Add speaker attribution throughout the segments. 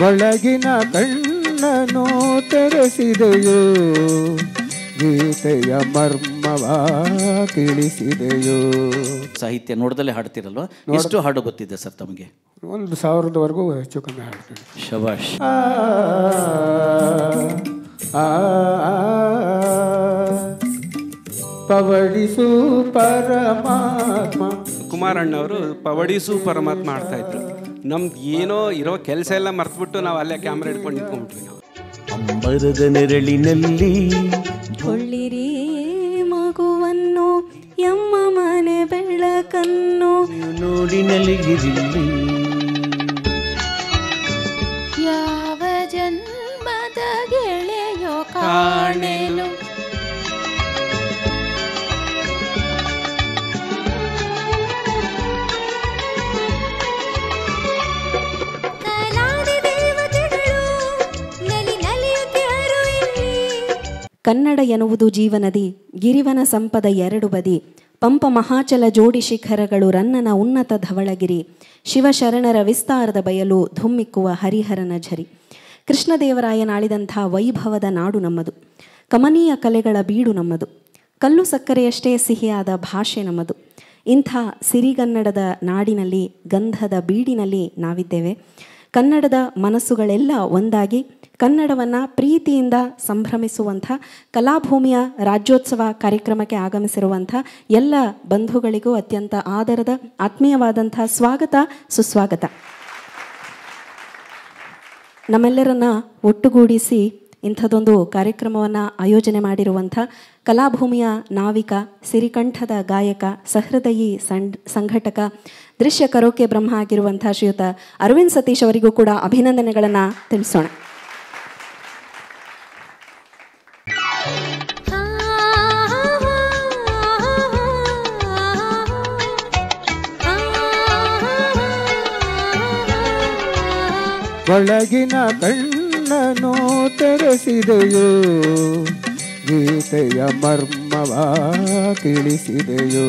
Speaker 1: ಒಳಗಿನ ಕಣ್ಣನು ತೆರೆಸಿದೆಯೋ, ಗೀತೆಯ ಮರ್ಮವ ತಿಳಿಸಿದೆಯೋ.
Speaker 2: ಸಾಹಿತ್ಯ ನೋಡದಲ್ಲೇ ಹಾಡ್ತಿರಲ್ವ? ಎಷ್ಟು ಹಾಡು ಗೊತ್ತಿದೆ ಸರ್ ತಮಗೆ?
Speaker 1: 1000ವರೆಗೂ ಹೆಚ್ಚು ಕಮ್ಮಿ ಹಾಡ್ತೀನಿ.
Speaker 2: ಶಬಾಷ್.
Speaker 1: ಪವಡಿಸು ಪರಮಾತ್ಮ.
Speaker 3: ಕುಮಾರಣ್ಣವರು ಪವಡಿಸು ಪರಮಾತ್ಮ ಆಡ್ತಾ ಇದ್ರು. ನಮ್ದು ಏನೋ ಇರೋ ಕೆಲಸ ಎಲ್ಲ ಮರ್ತ್ಬಿಟ್ಟು ನಾವು ಅಲ್ಲೇ ಕ್ಯಾಮ್ರಾ ಹಿಡ್ಕೊಂಡು ನಿಂತ್ಕೊಂಡ್ಬಿಟ್ವಿ. ನಾವು
Speaker 4: ಅಂಬರದ ನೆರಳಿನಲ್ಲಿ
Speaker 5: ಕೊಳ್ಳಿರಿ ಮಗುವನ್ನು ಎಮ್ಮ ಮನೆ ಬೆಳಕನ್ನು
Speaker 4: ನೋಡಿ ನಲಿಗಿರಿಲ್ಲಿ.
Speaker 5: ಯಾವ ಜನ್ಮದ ಗೆಳೆಯೋ ಕಾಣೆನು. ಕನ್ನಡ ಎನ್ನುವುದು ಜೀವನದಿ, ಗಿರಿವನ ಸಂಪದ ಎರಡು ಬದಿ. ಪಂಪ ಮಹಾಚಲ ಜೋಡಿ ಶಿಖರಗಳು ರನ್ನನ ಉನ್ನತ ಧವಳಗಿರಿ. ಶಿವಶರಣರ ವಿಸ್ತಾರದ ಬಯಲು ಧುಮ್ಮಿಕ್ಕುವ ಹರಿಹರನ ಝರಿ. ಕೃಷ್ಣದೇವರಾಯನಾಳಿದಂಥ ವೈಭವದ ನಾಡು ನಮ್ಮದು. ಕಮನೀಯ ಕಲೆಗಳ ಬೀಡು ನಮ್ಮದು. ಕಲ್ಲು ಸಕ್ಕರೆಯಷ್ಟೇ ಸಿಹಿಯಾದ ಭಾಷೆ ನಮ್ಮದು. ಇಂಥ ಸಿರಿಗನ್ನಡದ ನಾಡಿನಲ್ಲಿ, ಗಂಧದ ಬೀಡಿನಲ್ಲಿ ನಾವಿದ್ದೇವೆ. ಕನ್ನಡದ ಮನಸ್ಸುಗಳೆಲ್ಲ ಒಂದಾಗಿ ಕನ್ನಡವನ್ನು ಪ್ರೀತಿಯಿಂದ ಸಂಭ್ರಮಿಸುವಂಥ ಕಲಾಭೂಮಿಯ ರಾಜ್ಯೋತ್ಸವ ಕಾರ್ಯಕ್ರಮಕ್ಕೆ ಆಗಮಿಸಿರುವಂಥ ಎಲ್ಲ ಬಂಧುಗಳಿಗೂ ಅತ್ಯಂತ ಆದರದ ಆತ್ಮೀಯವಾದಂಥ ಸ್ವಾಗತ, ಸುಸ್ವಾಗತ. ನಮ್ಮೆಲ್ಲರನ್ನ ಒಟ್ಟುಗೂಡಿಸಿ ಇಂಥದ್ದೊಂದು ಕಾರ್ಯಕ್ರಮವನ್ನು ಆಯೋಜನೆ ಮಾಡಿರುವಂಥ ಕಲಾಭೂಮಿಯ ನಾವಿಕ, ಸಿರಿಕಂಠದ ಗಾಯಕ, ಸಹೃದಯಿ ಸಂಘಟಕ, ದೃಶ್ಯ ಕರೋಕೆ ಬ್ರಹ್ಮ ಆಗಿರುವಂಥ ಶ್ರೀಯುತ ಅರವಿಂದ್ ಸತೀಶ್ ಅವರಿಗೂ ಕೂಡ ಅಭಿನಂದನೆಗಳನ್ನು ತಿಳಿಸೋಣ.
Speaker 1: ಒಳಗಿನ ಕಣ್ಣನು ತೆರೆಸಿದೆಯೋ, ಗೀತೆಯ ಮರ್ಮವ ತಿಳಿಸಿದೆಯೋ.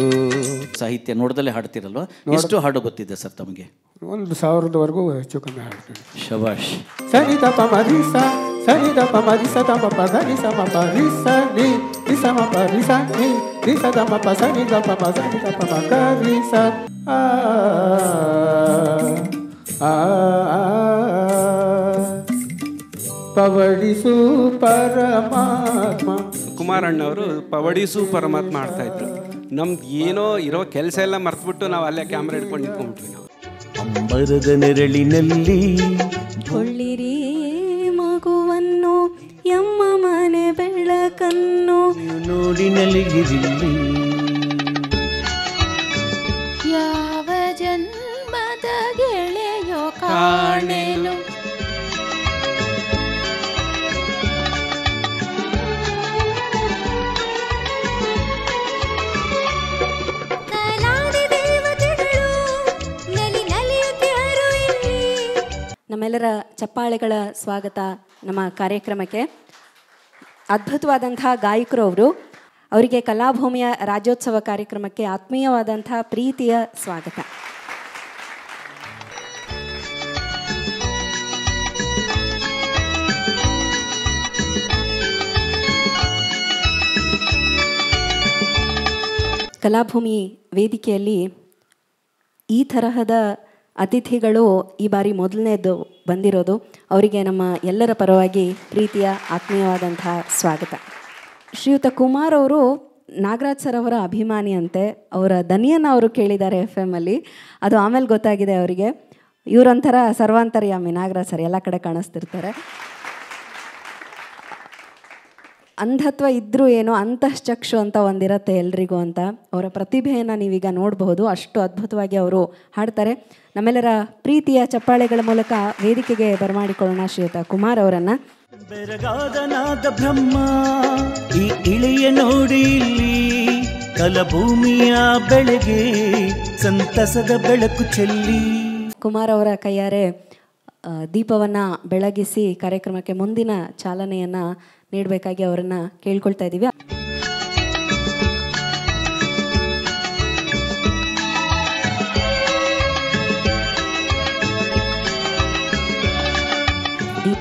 Speaker 2: ಸಾಹಿತ್ಯ ನೋಡದಲ್ಲೇ ಹಾಡ್ತಿರಲ್ವ? ಎಷ್ಟು ಹಾಡು ಗೊತ್ತಿದೆ ಸರ್ ತಮಗೆ?
Speaker 1: 1000ವರೆಗೂ ಹೆಚ್ಚು ಕಮ್ಮಿ ಹಾಡ್ತೀನಿ.
Speaker 2: ಶಬಾಷ್.
Speaker 1: ಸನಿದ ಪಮರಿಸ ಸನಿದ ಪಮರಿಸ ತಮ ಪನಿ ಸಮ ಪರಿಸ ನಿ ಸಮ ಪರಿಸ ನಿ ರಿಸದ ಮ ಸನಿದ ಪಮ ಸನಿದ ಪಮ ಕರಿಸ. ಪವಡಿಸು ಪರಮಾತ್ಮ.
Speaker 3: ಕುಮಾರಣ್ಣವರು ಪವಡಿಸು ಪರಮಾತ್ಮ ಆಡ್ತಾ ಇದ್ರು. ನಮ್ದು ಏನೋ ಇರೋ ಕೆಲಸ ಎಲ್ಲ ಮರ್ತ್ಬಿಟ್ಟು ನಾವು ಅಲ್ಲೇ ಕ್ಯಾಮ್ರಾ ಹಿಡ್ಕೊಂಡು ನಿಂತ್ಕೊಂಡ್ಬಿಟ್ವಿ. ನಾವು
Speaker 4: ಅಂಬರದ ನೆರಳಿನಲ್ಲಿ
Speaker 5: ಕೊಳ್ಳಿರಿ ಮಗುವನ್ನು ಎಮ್ಮ ಮನೆ ಬೆಳಕನ್ನು
Speaker 4: ನೋಡಿ ನಲಿಗಿರಿಲ್ಲಿ.
Speaker 5: ಯಾವ ಜನ್ಮದ ಗೆಳೆಯೋ ಕಾಣೆನು. ನಮ್ಮೆಲ್ಲರ ಚಪ್ಪಾಳೆಗಳ ಸ್ವಾಗತ ನಮ್ಮ ಕಾರ್ಯಕ್ರಮಕ್ಕೆ. ಅದ್ಭುತವಾದಂಥ ಗಾಯಕರು ಅವರು. ಅವರಿಗೆ ಕಲಾಭೂಮಿಯ ರಾಜ್ಯೋತ್ಸವ ಕಾರ್ಯಕ್ರಮಕ್ಕೆ ಆತ್ಮೀಯವಾದಂಥ ಪ್ರೀತಿಯ ಸ್ವಾಗತ. ಕಲಾಭೂಮಿ ವೇದಿಕೆಯಲ್ಲಿ ಈ ತರಹದ ಅತಿಥಿಗಳು ಈ ಬಾರಿ ಮೊದಲನೇದು ಬಂದಿರೋದು. ಅವರಿಗೆ ನಮ್ಮ ಎಲ್ಲರ ಪರವಾಗಿ ಪ್ರೀತಿಯ ಆತ್ಮೀಯವಾದಂಥ ಸ್ವಾಗತ. ಶ್ರೀಯುತ ಕುಮಾರ್ ಅವರು ನಾಗರಾಜ್ ಸರ್ ಅವರ ಅಭಿಮಾನಿ ಅಂತೆ. ಅವರ ದನಿಯನ್ನು ಅವರು ಕೇಳಿದ್ದಾರೆ FM ಅಲ್ಲಿ. ಅದು ಆಮೇಲೆ ಗೊತ್ತಾಗಿದೆ ಅವರಿಗೆ. ಇವರೊಂಥರ ಸರ್ವಾಂತರ್ಯಾಮಿ ನಾಗರಾಜ್ ಸರ್, ಎಲ್ಲ ಕಡೆ ಕಾಣಿಸ್ತಿರ್ತಾರೆ. ಅಂಧತ್ವ ಇದ್ದರೂ ಏನೋ ಅಂತಶ್ಚಕ್ಷು ಅಂತ ಒಂದಿರತ್ತೆ ಎಲ್ರಿಗೂ ಅಂತ. ಅವರ ಪ್ರತಿಭೆಯನ್ನು ನೀವೀಗ ನೋಡಬಹುದು. ಅಷ್ಟು ಅದ್ಭುತವಾಗಿ ಅವರು ಹಾಡ್ತಾರೆ. ನಮ್ಮೆಲ್ಲರ ಪ್ರೀತಿಯ ಚಪ್ಪಾಳೆಗಳ ಮೂಲಕ ವೇದಿಕೆಗೆ ಬರಮಾಡಿಕೊಳ್ಳೋಣ ಶ್ರೀಯುತ ಕುಮಾರ್ ಅವರನ್ನು.
Speaker 4: ಬೆರಗಾದನಾದ ಬ್ರಹ್ಮ ಈ ಇಳೆಯ ನೋಡಿ ಇಲ್ಲಿ, ಕಲಭೂಮಿಯ ಬೆಳೆಗೆ ಸಂತಸದ ಬೆಳಕು ಚೆಲ್ಲಿ.
Speaker 5: ಕುಮಾರ್ ಅವರ ಕೈಯಾರೆ ದೀಪವನ್ನು ಬೆಳಗಿಸಿ ಕಾರ್ಯಕ್ರಮಕ್ಕೆ ಮುಂದಿನ ಚಾಲನೆಯನ್ನು ನೀಡಬೇಕಾಗಿ ಅವರನ್ನು ಕೇಳ್ಕೊಳ್ತಾ ಇದ್ದೀವಿ.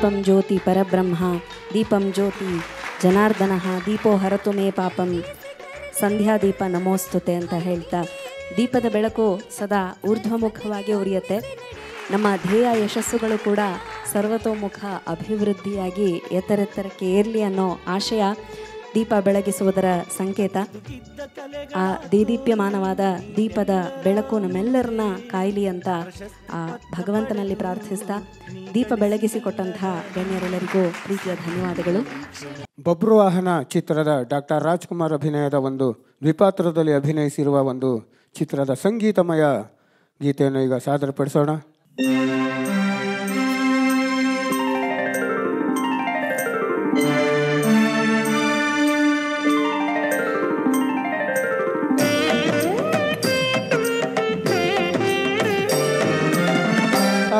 Speaker 5: ದೀಪಂ ಜ್ಯೋತಿ ಪರಬ್ರಹ್ಮ ದೀಪಂ ಜ್ಯೋತಿ ಜನಾರ್ದನಃ ದೀಪೋ ಹರತು ಮೇ ಪಾಪಂ ಸಂಧ್ಯಾ ದೀಪ ನಮೋಸ್ತುತೆ ಅಂತ ಹೇಳ್ತಾ, ದೀಪದ ಬೆಳಕು ಸದಾ ಊರ್ಧ್ವಮುಖವಾಗಿ ಉರಿಯುತ್ತೆ. ನಮ್ಮ ಧ್ಯೇಯ ಯಶಸ್ಸುಗಳು ಕೂಡ ಸರ್ವತೋಮುಖ ಅಭಿವೃದ್ಧಿಯಾಗಿ ಎತ್ತರೆತ್ತರಕ್ಕೆ ಏರಲಿ ಅನ್ನೋ ಆಶಯ ದೀಪ ಬೆಳಗಿಸುವುದರ ಸಂಕೇತ. ಆ ದೇದೀಪ್ಯಮಾನವಾದ ದೀಪದ ಬೆಳಕು ನಮ್ಮೆಲ್ಲರನ್ನ ಕಾಯಲಿ ಅಂತ ಆ ಭಗವಂತನಲ್ಲಿ ಪ್ರಾರ್ಥಿಸ್ತಾ, ದೀಪ ಬೆಳಗಿಸಿಕೊಟ್ಟಂತಹ ಗಣ್ಯರೆಲ್ಲರಿಗೂ ಪ್ರೀತಿಯ ಧನ್ಯವಾದಗಳು.
Speaker 1: ಬಬ್ರುವಾಹನ ಚಿತ್ರದ ಡಾಕ್ಟರ್ ರಾಜ್ಕುಮಾರ್ ಅಭಿನಯದ ಒಂದು ದ್ವಿಪಾತ್ರದಲ್ಲಿ ಅಭಿನಯಿಸಿರುವ ಒಂದು ಚಿತ್ರದ ಸಂಗೀತಮಯ ಗೀತೆಯನ್ನು ಈಗ ಸಾದರಪಡಿಸೋಣ.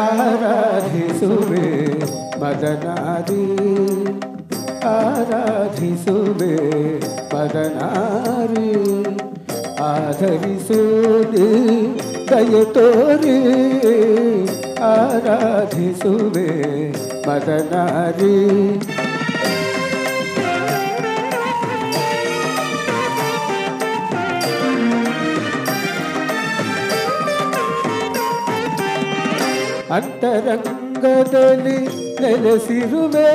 Speaker 1: ಆರಾಧಿಸುವೆ ಮದನಾರಿ ಆರಾಧಿಸುವೆ ಮದನಾರಿ ಆಧರಿಸುವೆ ದಯೆ ತೋರಿ ಆರಾಧಿಸುವೆ ಮದನಾರಿ ಅಂತರಂಗದಲ್ಲಿ ನೆಲೆಸಿರುವೆ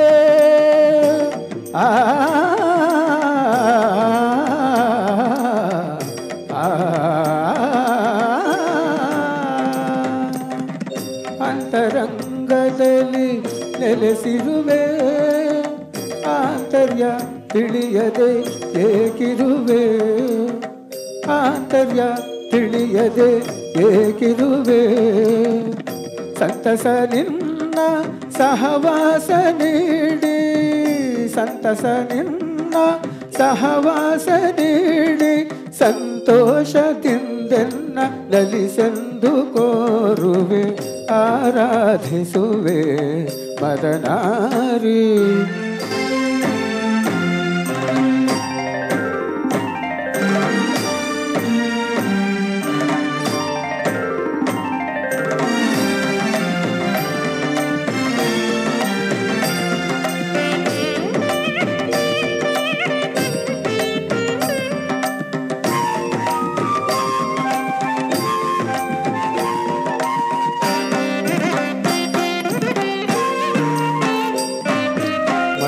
Speaker 1: ಅಂತರಂಗದಲ್ಲಿ ನೆಲೆಸಿರುವೆ ಆಂತರ್ಯ ತಿಳಿಯದೆ ಏಕಿರುವೆ ಆಂತರ್ಯ ತಿಳಿಯದೆ ಏಕಿರುವೆ ಸಂತಸ ನಿನ್ನ ಸಹವಾಸ ನೀಡಿ ಸಂತಸ ನಿನ್ನ ಸಹವಾಸ ನೀಡಿ ಸಂತೋಷದಿಂದೆನ್ನ ಲಲಿಸೆಂದು ಕೋರುವೆ ಆರಾಧಿಸುವೆ ಮದನಾರಿ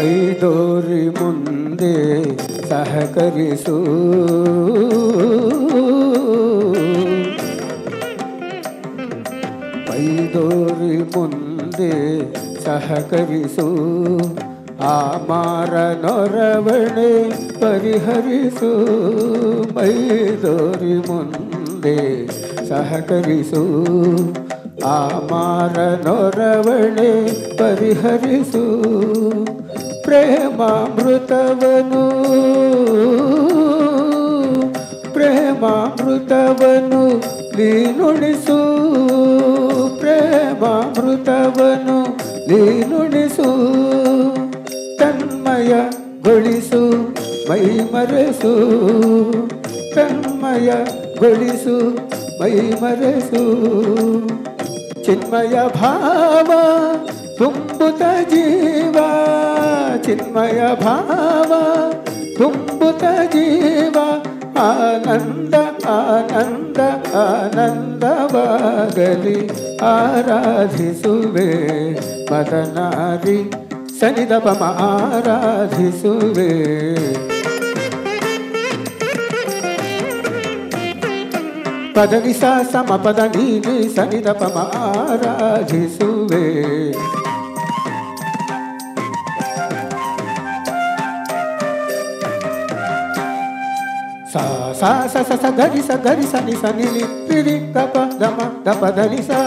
Speaker 1: ಮೈದೋರಿ ಮುಂದೆ ಸಹಕರಿಸು ಮೈದೋರಿ ಮುಂದೆ ಸಹಕರಿಸು ಆ ಮಾರ ನೊರವಣೆ ಪರಿಹರಿಸು ಮೈದೋರಿ ಮುಂದೆ ಸಹಕರಿಸು ಆ ಮಾರ ನೊರವಣೆ ಪರಿಹರಿಸು ಪ್ರೇಮಾಮೃತವನು ಪ್ರೇಮಾಮೃತವನು ನೀನುಣಿಸು ಪ್ರೇಮಾಮೃತವನು ನೀನುಣಿಸು ತನ್ಮಯಗೊಳಿಸು ಮೈಮರೆಸು ತನ್ಮಯಗೊಳಿಸು ಮೈಮರೆಸು ಚಿನ್ಮಯ ಭಾವ ತುಂಬುತ ಜೀವ ಚಿನ್ಮಯ ಭಾವ ತುಂಬುತ ಜೀವ ಆನಂದ ಆನಂದ ಆನಂದವಾಗಲಿ ಆರಾಧಿಸುವೆ ಮದನಾರಿ ಸನಿದಪಮ ಆರಾಧಿಸುವೆ ಪದನಿ ಸ ಸಮ ಪದ ನೀನಿ ಸನಿದಪಮ ಆರಾಧಿಸುವೆ सा सा स स स गरि स नि स नि नि रि रि ग प ग म ग प ध नि सा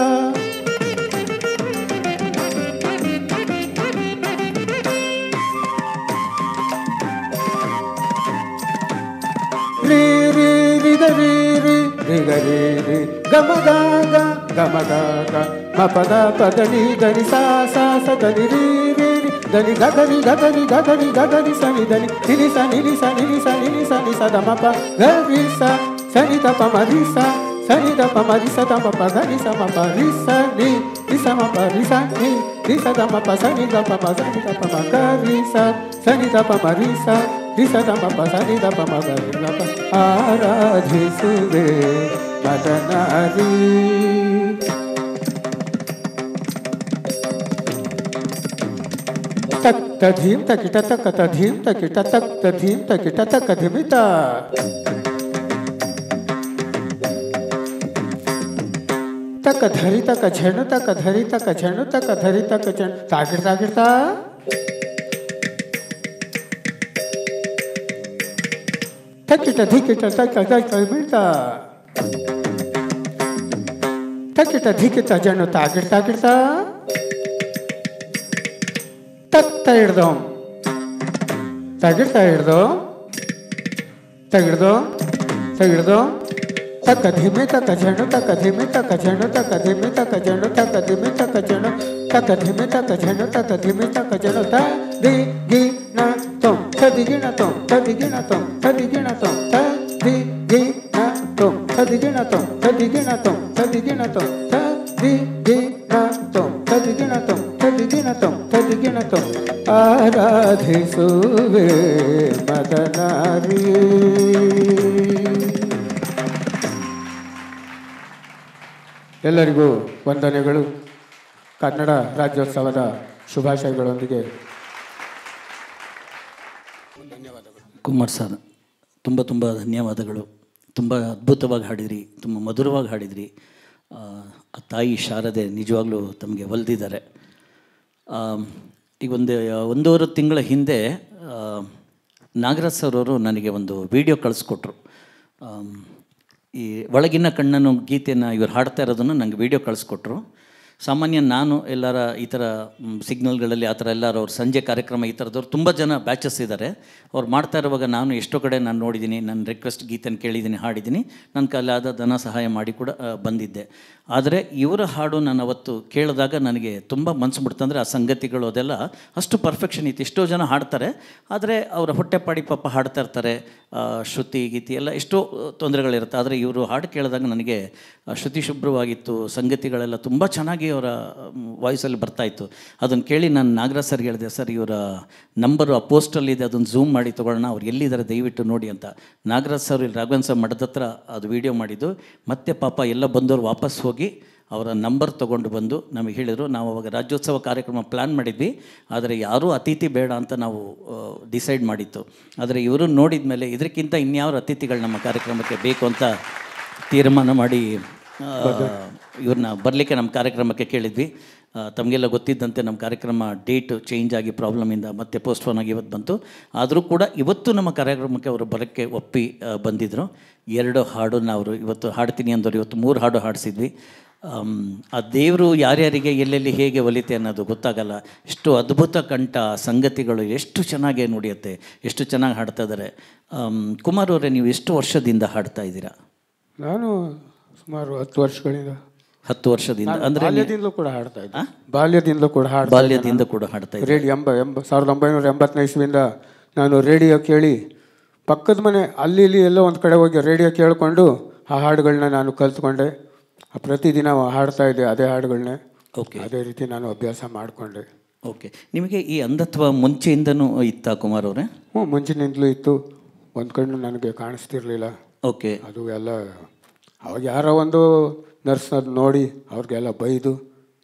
Speaker 1: रि रि रि ग रि रि रि ग रि रि ग म ग ग ग म ग ग म प द प द नि द नि सा सा स द नि रि रि रि द नि ग ग रि ग ग रि ग ग रि ग ग रि स नि द नि नि सा नि सा नि सा नि सा द म प ग रि सा स नि द प म रि सा ಸನಿ ದ ಪ ಮ ರಿ ಸ ದ ಮ ಪ ಗ ರಿ ಸ ಮ ಪ ರಿ ಸ ನಿ ರಿ ಸ ಮ ಪ ರಿ ಸ ನಿ ರಿ ಸ ದ ಮ ಪ ಸ ನಿ ದ ಪ ಮ ಸ ನಿ ದ ಪ ಮ ಗ ರಿ ಸ ಸನಿ ದ ಪ ಮ ರಿ ಸ ರಿ ಸ ದ ಮ ಪ ಸ ನಿ ದ ಪ ಮ ಗ ರಿ ದ ಪ ಆರಾಧಿಸುವೆ ಮದನಾರಿ. ತಕ್ ತಧೀಂ ತಕಿಟ ತಕ ತಧೀಂ ತಕಿಟ ತಕ್ ತಧೀಂ ತಕಿಟ ತಕ ಧಿಮಿತ ತಕ ಧರಿ ತಕ ಝಣು ತಕ ಧರಿ ತಕ ಝಣು ತಕ ಧರಿ ತಕ ಝಣು ತಾಗಿಡ್ ತಾಗಿಡ್ತಾ ತಕಿಟ ಧಿಕಿಟ ತಕ ತಕ ಧಿಮಿತ ತಕಿಟ ಧಿಕಿಟ ಝಣು ತಾಗಿಡ್ ತಾಗಿಡ್ತಾ ತತ್ತ ಹಿಡ್ದು ತಗಿಡ್ತಾ ಹಿಡ್ದು ತೆಗಿಡ್ದು ತೆಗಿಡ್ದು ತಕ ಧಿಮಿ ತಕ ಝಣು ತಕ ಧಿಮಿ ತಕ ಝಣು ತಕ ಧಿಮಿ ತಕ ಝಣು ತಕ ಧಿಮಿ ತಕ ಝಣು ತಕ ಧಿಮಿ ತಕ ಝಣು ತಕ ಧಿಮಿ ತಕ ಝಣು ತ ದಿ ಗಿ ನ ತೊಂ ತದಿಗಿಣ ತೊಂ ತದಿಗಿಣ ತೊಂ ತದಿಗಿಣ ತೊಂ ತದಿ ಗಿ ನ ತೊಂ ತದಿಗಿಣ ತೊಂ ತದಿಗಿಣ ತೊಂ ತದಿಗಿಣ ತೊಂ ತದಿ ಗಿ ನ ತೊಂ ತದಿಗಿಣ ತೊಂ ತದಿಗಿಣ ತೊಂ ತದಿಗಿಣ ತೊಂ ಆರಾಧಿಸುವೆ ಮದನಾರಿ. ಎಲ್ಲರಿಗೂ ವಂದನೆಗಳು. ಕನ್ನಡ ರಾಜ್ಯೋತ್ಸವದ ಶುಭಾಶಯಗಳೊಂದಿಗೆ
Speaker 2: ಕುಮಾರ್ ಸರ್, ತುಂಬ ತುಂಬ ಧನ್ಯವಾದಗಳು. ತುಂಬ ಅದ್ಭುತವಾಗಿ ಹಾಡಿದ್ರಿ, ತುಂಬ ಮಧುರವಾಗಿ ಹಾಡಿದ್ರಿ. ಆ ತಾಯಿ ಶಾರದೆ ನಿಜವಾಗ್ಲೂ ತಮಗೆ ಒಲಿದಿದ್ದಾರೆ. ಈಗ ಒಂದೂವರೆ ತಿಂಗಳ ಹಿಂದೆ ನಾಗರಾಜ್ ಸರ್ ಅವರು ನನಗೆ ಒಂದು ವಿಡಿಯೋ ಕಳಿಸ್ಕೊಟ್ರು. ಈ ಒಳಗಿನ ಕಣ್ಣನು ಗೀತೆಯನ್ನು ಇವರು ಹಾಡ್ತಾ ಇರೋದನ್ನು ನನಗೆ ವೀಡಿಯೋ ಕಳಿಸ್ಕೊಟ್ರು. ಸಾಮಾನ್ಯ ನಾನು ಎಲ್ಲರ ಈ ಥರ ಸಿಗ್ನಲ್ಗಳಲ್ಲಿ ಆ ಥರ ಎಲ್ಲರೂ ಅವ್ರು ಸಂಜೆ ಕಾರ್ಯಕ್ರಮ ಈ ಥರದವ್ರು ತುಂಬ ಜನ ಬ್ಯಾಚಸ್ ಇದ್ದಾರೆ. ಅವ್ರು ಮಾಡ್ತಾ ಇರುವಾಗ ನಾನು ಎಷ್ಟೋ ಕಡೆ ನಾನು ನೋಡಿದ್ದೀನಿ, ನನ್ನ ರಿಕ್ವೆಸ್ಟ್ ಗೀತೆನ ಕೇಳಿದ್ದೀನಿ, ಹಾಡಿದ್ದೀನಿ, ನನ್ನ ಕೈಲಾದ ಧನ ಸಹಾಯ ಮಾಡಿ ಕೂಡ ಬಂದಿದ್ದೆ. ಆದರೆ ಇವರ ಹಾಡು ನಾನು ಅವತ್ತು ಕೇಳಿದಾಗ ನನಗೆ ತುಂಬ ಮನಸ್ಸು ಬಿಡ್ತಂದರೆ ಆ ಸಂಗತಿಗಳು ಅದೆಲ್ಲ ಅಷ್ಟು ಪರ್ಫೆಕ್ಷನ್ ಇತ್ತು. ಎಷ್ಟೋ ಜನ ಹಾಡ್ತಾರೆ, ಆದರೆ ಅವರ ಹೊಟ್ಟೆಪಾಡಿ ಪಾಪ ಹಾಡ್ತಾ ಇರ್ತಾರೆ, ಶ್ರುತಿ ಗೀತಿ ಎಲ್ಲ ಎಷ್ಟೋ ತೊಂದರೆಗಳಿರುತ್ತೆ. ಆದರೆ ಇವರು ಹಾಡು ಕೇಳಿದಾಗ ನನಗೆ ಶ್ರುತಿ ಶುಭ್ರವಾಗಿತ್ತು, ಸಂಗತಿಗಳೆಲ್ಲ ತುಂಬ ಚೆನ್ನಾಗಿ ಅವರ ವಾಯ್ಸಲ್ಲಿ ಬರ್ತಾಯಿತ್ತು. ಅದನ್ನು ಕೇಳಿ ನಾನು ನಾಗರಾಜ್ ಸರ್ಗೆ ಹೇಳಿದೆ, ಸರ್ ಇವರ ನಂಬರು ಆ ಪೋಸ್ಟಲ್ಲಿದೆ, ಅದನ್ನು ಝೂಮ್ ಮಾಡಿ ತೊಗೊಳ್ಳೋಣ, ಅವ್ರು ಎಲ್ಲಿದ್ದಾರೆ ದಯವಿಟ್ಟು ನೋಡಿ ಅಂತ. ನಾಗರಾಜ್ ಸರ್ ಇಲ್ಲಿ ರಾಘವನ್ ಸರ್ ಮಠದ ಹತ್ರ ಅದು ವೀಡಿಯೋ ಮಾಡಿದ್ದು. ಮತ್ತೆ ಪಾಪ ಎಲ್ಲ ಬಂದವರು ವಾಪಸ್ ಹೋಗಿ ಅವರ ನಂಬರ್ ತೊಗೊಂಡು ಬಂದು ನಮಗೆ ಹೇಳಿದರು. ನಾವು ಅವಾಗ ರಾಜ್ಯೋತ್ಸವ ಕಾರ್ಯಕ್ರಮ ಪ್ಲ್ಯಾನ್ ಮಾಡಿದ್ವಿ, ಆದರೆ ಯಾರೂ ಅತಿಥಿ ಬೇಡ ಅಂತ ನಾವು ಡಿಸೈಡ್ ಮಾಡಿತ್ತು. ಆದರೆ ಇವರು ನೋಡಿದ ಮೇಲೆ ಇದಕ್ಕಿಂತ ಇನ್ಯಾವ ಅತಿಥಿಗಳು ನಮ್ಮ ಕಾರ್ಯಕ್ರಮಕ್ಕೆ ಬೇಕು ಅಂತ ತೀರ್ಮಾನ ಮಾಡಿ ಇವ್ರನ್ನ ಬರಲಿಕ್ಕೆ ನಮ್ಮ ಕಾರ್ಯಕ್ರಮಕ್ಕೆ ಕೇಳಿದ್ವಿ. ತಮಗೆಲ್ಲ ಗೊತ್ತಿದ್ದಂತೆ ನಮ್ಮ ಕಾರ್ಯಕ್ರಮ ಡೇಟ್ ಚೇಂಜ್ ಆಗಿ ಪ್ರಾಬ್ಲಮಿಂದ ಮತ್ತೆ ಪೋಸ್ಟ್ಪೋನ್ ಆಗಿ ಇವತ್ತು ಬಂತು. ಆದರೂ ಕೂಡ ಇವತ್ತು ನಮ್ಮ ಕಾರ್ಯಕ್ರಮಕ್ಕೆ ಅವರು ಬರೋಕ್ಕೆ ಒಪ್ಪಿ ಬಂದಿದ್ದರು. 2 ಹಾಡನ್ನು ಅವರು ಇವತ್ತು ಹಾಡ್ತೀನಿ ಅಂದವರು ಇವತ್ತು 3 ಹಾಡು ಹಾಡಿಸಿದ್ವಿ. ಆ ದೇವರು ಯಾರ್ಯಾರಿಗೆ ಎಲ್ಲೆಲ್ಲಿ ಹೇಗೆ ಒಲಿತೆ ಅನ್ನೋದು ಗೊತ್ತಾಗಲ್ಲ. ಎಷ್ಟು ಅದ್ಭುತ ಕಂಠ, ಸಂಗತಿಗಳು ಎಷ್ಟು ಚೆನ್ನಾಗಿ ನುಡಿಯುತ್ತೆ, ಎಷ್ಟು ಚೆನ್ನಾಗಿ ಹಾಡ್ತಾ ಇದ್ದಾರೆ. ಕುಮಾರ್ ಅವರೇ, ನೀವು ಎಷ್ಟು ವರ್ಷದಿಂದ ಹಾಡ್ತಾ ಇದ್ದೀರಾ?
Speaker 1: ನಾನು ಸುಮಾರು 10 ವರ್ಷಗಳಿಂದ
Speaker 2: 10 ವರ್ಷದಿಂದ ಅಂದರೆ
Speaker 1: ಬಾಲ್ಯದಿಂದಲೂ ಕೂಡ ಹಾಡ್ತಾ ಇದ್ದೆ. ಬಾಲ್ಯದಿಂದಲೂ ಕೂಡ ಹಾಡ್ತಾ ಇದ್ದೆ. ರೇಡಿಯೋ 1985 ಇಸ್ವಿಯಿಂದ ನಾನು ರೇಡಿಯೋ ಕೇಳಿ ಪಕ್ಕದ ಮನೆ ಅಲ್ಲಿ ಇಲ್ಲಿ ಎಲ್ಲೋ ಒಂದು ಕಡೆ ಹೋಗಿ ರೇಡಿಯೋ ಕೇಳಿಕೊಂಡು ಆ ಹಾಡುಗಳನ್ನ ನಾನು ಕಲ್ತ್ಕೊಂಡೆ. ಪ್ರತಿದಿನ ಹಾಡ್ತಾ ಇದ್ದೆ ಅದೇ ಹಾಡುಗಳನ್ನೇ.
Speaker 2: ಓಕೆ,
Speaker 1: ಅದೇ ರೀತಿ ನಾನು ಅಭ್ಯಾಸ ಮಾಡಿಕೊಂಡೆ.
Speaker 2: ಓಕೆ, ನಿಮಗೆ ಈ ಅಂಧತ್ವ ಮುಂಚೆಯಿಂದನೂ ಇತ್ತಾ ಕುಮಾರ್ ಅವರೇ?
Speaker 1: ಮುಂಚಿನಿಂದಲೂ ಇತ್ತು. ಒಂದು ಕಣ್ಣು ನನಗೆ ಕಾಣಿಸ್ತಿರ್ಲಿಲ್ಲ.
Speaker 2: ಓಕೆ,
Speaker 1: ಅದು ಎಲ್ಲ ಅವಾಗ ಯಾರೋ ಒಂದು ನರ್ಸ್ ಅದು ನೋಡಿ ಅವ್ರಿಗೆಲ್ಲ ಬೈದು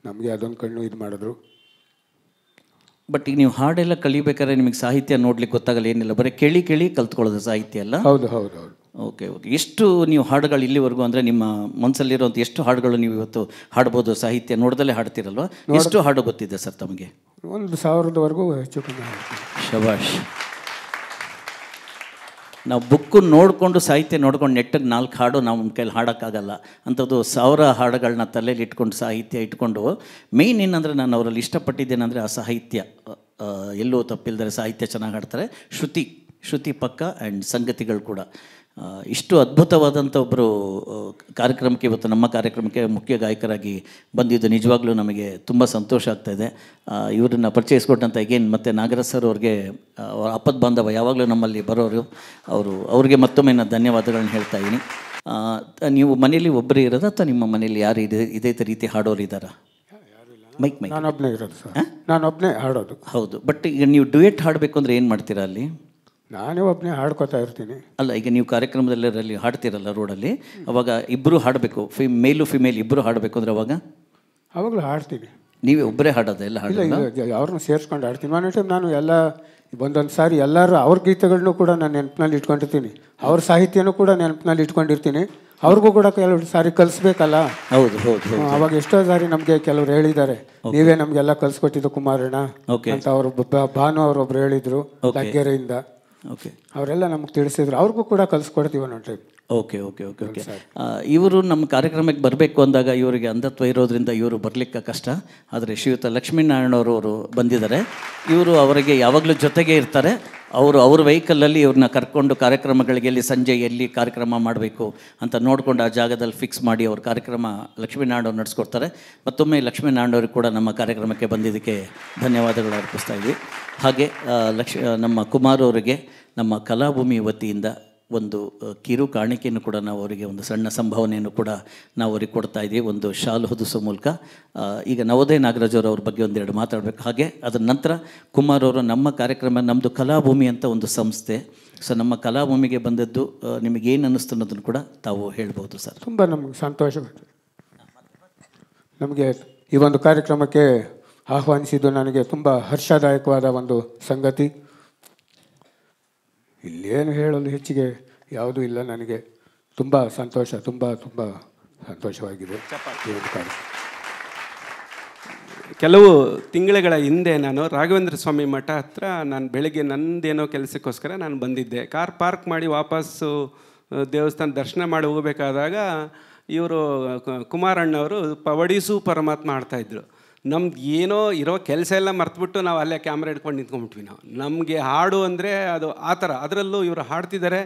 Speaker 1: ನಮಗೆ ಅದೊಂದು ಕಣ್ಣು ಇದು ಮಾಡಿದ್ರು.
Speaker 2: ಬಟ್ ಈಗ ನೀವು ಹಾಡೆಲ್ಲ ಕಲಿಬೇಕಾದ್ರೆ ನಿಮಗೆ ಸಾಹಿತ್ಯ ನೋಡ್ಲಿಕ್ಕೆ ಗೊತ್ತಾಗಲ್ಲ, ಏನಿಲ್ಲ, ಬರೀ ಕೇಳಿ ಕೇಳಿ ಕಲ್ತ್ಕೊಳ್ಳೋದು ಸಾಹಿತ್ಯ ಎಲ್ಲ?
Speaker 1: ಹೌದು ಹೌದು ಹೌದು.
Speaker 2: Okay okay. ಎಷ್ಟು ನೀವು ಹಾಡುಗಳು ಇಲ್ಲಿವರೆಗೂ ಅಂದರೆ ನಿಮ್ಮ ಮನಸ್ಸಲ್ಲಿರುವಂಥ ಎಷ್ಟು ಹಾಡುಗಳು ನೀವು ಇವತ್ತು ಹಾಡ್ಬೋದು? ಸಾಹಿತ್ಯ ನೋಡ್ದಲ್ಲೇ ಹಾಡ್ತಿರಲ್ವ? ಎಷ್ಟು ಹಾಡು ಗೊತ್ತಿದೆ ಸರ್ ತಮಗೆ?
Speaker 1: 1000ವರೆಗೂ ಹೆಚ್ಚು ಕಮ್ಮಿ.
Speaker 2: ಶಬಾಷ್. ನಾವು ಬುಕ್ಕು ನೋಡಿಕೊಂಡು ಸಾಹಿತ್ಯ ನೋಡ್ಕೊಂಡು ನೆಟ್ಟಿಗೆ 4 ಹಾಡು ನಾವು ಕೈಲಿ ಹಾಡೋಕ್ಕಾಗಲ್ಲ. ಅಂಥದ್ದು 1000 ಹಾಡುಗಳನ್ನ ತಲೆಯಲ್ಲಿ ಇಟ್ಕೊಂಡು ಸಾಹಿತ್ಯ ಇಟ್ಕೊಂಡು ಮೇಯ್ನ್ ಏನಂದರೆ ನಾನು ಅವರಲ್ಲಿ ಇಷ್ಟಪಟ್ಟಿದ್ದೇನೆಂದರೆ ಆ ಸಾಹಿತ್ಯ ಎಲ್ಲೂ ತಪ್ಪಿಲ್ಲದರೆ ಸಾಹಿತ್ಯ ಚೆನ್ನಾಗಿ ಹಾಡ್ತಾರೆ, ಶ್ರುತಿ ಪಕ್ಕ ಆ್ಯಂಡ್ ಸಂಗತಿಗಳು ಕೂಡ. ಇಷ್ಟು ಅದ್ಭುತವಾದಂಥ ಒಬ್ಬರು ಕಾರ್ಯಕ್ರಮಕ್ಕೆ ಇವತ್ತು ನಮ್ಮ ಕಾರ್ಯಕ್ರಮಕ್ಕೆ ಮುಖ್ಯ ಗಾಯಕರಾಗಿ ಬಂದಿದ್ದು ನಿಜವಾಗ್ಲೂ ನಮಗೆ ತುಂಬ ಸಂತೋಷ ಆಗ್ತಾಯಿದೆ. ಇವರನ್ನು ಪರಿಚಯಿಸ್ಕೊಟ್ಟಂಥ ಈಗೇನು ಮತ್ತು ನಾಗರಾಜ್ ಸರ್ ಅವ್ರಿಗೆ ಆಪತ್ ಬಾಂಧವ ಯಾವಾಗಲೂ ನಮ್ಮಲ್ಲಿ ಬರೋರು, ಅವ್ರಿಗೆ ಮತ್ತೊಮ್ಮೆ ನಾನು ಧನ್ಯವಾದಗಳನ್ನ ಹೇಳ್ತಾ ಇದ್ದೀನಿ. ನೀವು ಮನೇಲಿ ಒಬ್ಬರೇ ಇರೋದು ಅಥವಾ ನಿಮ್ಮ ಮನೇಲಿ ಯಾರು ಇದೇ ರೀತಿ ಹಾಡೋರು ಇದ್ದಾರಾ? ಮೈಕ್
Speaker 1: ನಾನೊಬ್ಬನೇ ಇರೋದು ಸರ್, ನಾನೊಬ್ಬನೇ ಹಾಡೋದು.
Speaker 2: ಹೌದು, ಬಟ್ ಈಗ ನೀವು ಡ್ಯುಯೆಟ್ ಹಾಡಬೇಕು ಅಂದರೆ ಏನು ಮಾಡ್ತೀರಾ ಅಲ್ಲಿ?
Speaker 1: ನಾನೇ ಒಬ್ಬನೇ ಹಾಡ್ಕೊತಾ ಇರ್ತೀನಿ.
Speaker 2: ಅಲ್ಲ, ಈಗ ನೀವು ಕಾರ್ಯಕ್ರಮದಲ್ಲಿ ಹಾಡ್ತೀರಲ್ಲ ರೋಡಲ್ಲಿ, ಅವಾಗ ಇಬ್ಬರು ಹಾಡಬೇಕು, ಮೇಲು ಫಿಮೇಲ್ ಇಬ್ಬರು ಹಾಡಬೇಕು ಅಂದರೆ
Speaker 1: ಅವಾಗಲೂ ಹಾಡ್ತೀನಿ.
Speaker 2: ನೀವೇ ಒಬ್ಬರೇ ಹಾಡೋದು? ಎಲ್ಲ
Speaker 1: ಇಲ್ಲ, ಅವ್ರನ್ನ ಸೇರಿಸ್ಕೊಂಡು ಹಾಡ್ತೀನಿ. ಒನ್ ಟೈಮ್ ನಾನು ಎಲ್ಲ ಒಂದೊಂದು ಸಾರಿ ಎಲ್ಲರೂ ಅವ್ರ ಗೀತೆಗಳನ್ನೂ ಕೂಡ ನಾನು ನೆನಪಿನಲ್ಲಿ ಇಟ್ಕೊಂಡಿರ್ತೀನಿ, ಅವ್ರ ಸಾಹಿತ್ಯನೂ ಕೂಡ ನೆನಪಿನಲ್ಲಿ ಇಟ್ಕೊಂಡಿರ್ತೀನಿ. ಅವ್ರಿಗೂ ಕೂಡ ಕೆಲವು ಸಾರಿ ಕಲಿಸ್ಬೇಕಲ್ಲ.
Speaker 2: ಹೌದು ಹೌದು.
Speaker 1: ಅವಾಗ ಎಷ್ಟೋ ಸಾರಿ ನಮಗೆ ಕೆಲವ್ರು ಹೇಳಿದ್ದಾರೆ, ನೀವೇ ನಮಗೆಲ್ಲ ಕಲಿಸ್ಕೊಟ್ಟಿದ್ದು ಕುಮಾರಣ್ಣ ಅಂತ. ಅವರು ಭಾನು ಅವರೊಬ್ರು ಹೇಳಿದ್ರು ಲಗ್ಗೆರೆಯಿಂದ, ಅವರೆಲ್ಲ ನಮ್ಗೆ ತಿಳಿಸಿದ್ರು. ಅವ್ರಿಗೂ ಕೂಡ ಕಲಿಸ್ಕೊಡ್ತೀವಿ ಒಂದೊಂದು time.
Speaker 2: Okay okay okay okay. ಇವರು ನಮ್ಮ ಕಾರ್ಯಕ್ರಮಕ್ಕೆ ಬರಬೇಕು ಅಂದಾಗ ಇವರಿಗೆ ಅಂಧತ್ವ ಇರೋದ್ರಿಂದ ಇವರು ಬರಲಿಕ್ಕೆ ಕಷ್ಟ. ಆದರೆ ಶ್ರೀಯುತ ಲಕ್ಷ್ಮೀನಾರಾಯಣವರು ಬಂದಿದ್ದಾರೆ. ಇವರು ಅವರಿಗೆ ಯಾವಾಗಲೂ ಜೊತೆಗೆ ಇರ್ತಾರೆ. ಅವ್ರ ವೆಹಿಕಲಲ್ಲಿ ಇವ್ರನ್ನ ಕರ್ಕೊಂಡು ಕಾರ್ಯಕ್ರಮಗಳಿಗೆ ಎಲ್ಲಿ ಸಂಜೆ ಎಲ್ಲಿ ಕಾರ್ಯಕ್ರಮ ಮಾಡಬೇಕು ಅಂತ ನೋಡಿಕೊಂಡು ಆ ಜಾಗದಲ್ಲಿ ಫಿಕ್ಸ್ ಮಾಡಿ ಅವ್ರ ಕಾರ್ಯಕ್ರಮ ಲಕ್ಷ್ಮೀನಾರಾಯಣವ್ರು ನಡೆಸ್ಕೊಡ್ತಾರೆ. ಮತ್ತೊಮ್ಮೆ ಲಕ್ಷ್ಮೀನಾರಾಯಣವ್ರಿಗೆ ಕೂಡ ನಮ್ಮ ಕಾರ್ಯಕ್ರಮಕ್ಕೆ ಬಂದಿದ್ದಕ್ಕೆ ಧನ್ಯವಾದಗಳು ಅರ್ಪಿಸ್ತಾ ಇದ್ವಿ. ಹಾಗೆ ನಮ್ಮ ಕುಮಾರ್ ಅವರಿಗೆ ನಮ್ಮ ಕಲಾಭೂಮಿ ವತಿಯಿಂದ ಒಂದು ಕಿರು ಕಾಣಿಕೆಯನ್ನು ಕೂಡ ನಾವು ಅವರಿಗೆ ಒಂದು ಸಣ್ಣ ಸಂಭಾವನೆಯನ್ನು ಕೂಡ ನಾವು ಅವ್ರಿಗೆ ಕೊಡ್ತಾ ಇದ್ದೀವಿ, ಒಂದು ಶಾಲು ಹೊದಿಸೋ ಮೂಲಕ. ಈಗ ನವೋದಯ ನಾಗರಾಜ್ ಅವ್ರ ಬಗ್ಗೆ ಒಂದೆರಡು ಮಾತಾಡಬೇಕು. ಹಾಗೆ ಅದರ ನಂತರ ಕುಮಾರ್ ಅವರು ನಮ್ಮ ಕಾರ್ಯಕ್ರಮ, ನಮ್ಮದು ಕಲಾಭೂಮಿ ಅಂತ ಒಂದು ಸಂಸ್ಥೆ. ಸೊ ನಮ್ಮ ಕಲಾಭೂಮಿಗೆ ಬಂದದ್ದು ನಿಮಗೇನು ಅನ್ನಿಸ್ತು ಅನ್ನೋದನ್ನು ಕೂಡ ತಾವು ಹೇಳ್ಬೋದು ಸರ್.
Speaker 1: ತುಂಬ ನಮಗೆ ಸಂತೋಷವಾಯಿತು. ನಮಗೆ ಈ ಒಂದು ಕಾರ್ಯಕ್ರಮಕ್ಕೆ ಆಹ್ವಾನಿಸಿದ್ದು ನನಗೆ ತುಂಬ ಹರ್ಷದಾಯಕವಾದ ಒಂದು ಸಂಗತಿ. ಇಲ್ಲೇನು ಹೇಳಲು ಹೆಚ್ಚಿಗೆ ಯಾವುದೂ ಇಲ್ಲ. ನನಗೆ ತುಂಬ ಸಂತೋಷ, ತುಂಬ ತುಂಬ ಸಂತೋಷವಾಗಿದೆ.
Speaker 3: ಕೆಲವು ತಿಂಗಳುಗಳ ಹಿಂದೆ ನಾನು ರಾಘವೇಂದ್ರ ಸ್ವಾಮಿ ಮಠ ಹತ್ರ ನಾನು ಬೆಳಗ್ಗೆ ನನ್ನದೇನೋ ಕೆಲಸಕ್ಕೋಸ್ಕರ ನಾನು ಬಂದಿದ್ದೆ. ಕಾರ್ ಪಾರ್ಕ್ ಮಾಡಿ ವಾಪಸ್ಸು ದೇವಸ್ಥಾನ ದರ್ಶನ ಮಾಡಿ ಹೋಗಬೇಕಾದಾಗ ಇವರು ಕುಮಾರಣ್ಣವರು ಪವಡಿಸು ಪರಮಾತ್ಮ ಆಡ್ತಾಯಿದ್ರು. ನಮ್ದು ಏನೋ ಇರೋ ಕೆಲಸ ಎಲ್ಲ ಮರ್ತುಬಿಟ್ಟು ನಾವು ಅಲ್ಲೇ ಕ್ಯಾಮ್ರಾ ಹಿಡ್ಕೊಂಡು ನಿಂತ್ಕೊಂಡ್ಬಿಟ್ವಿ. ನಮಗೆ ಹಾಡು ಅಂದರೆ ಅದು ಆ ಥರ. ಅದರಲ್ಲೂ ಇವರು ಹಾಡ್ತಿದ್ದಾರೆ.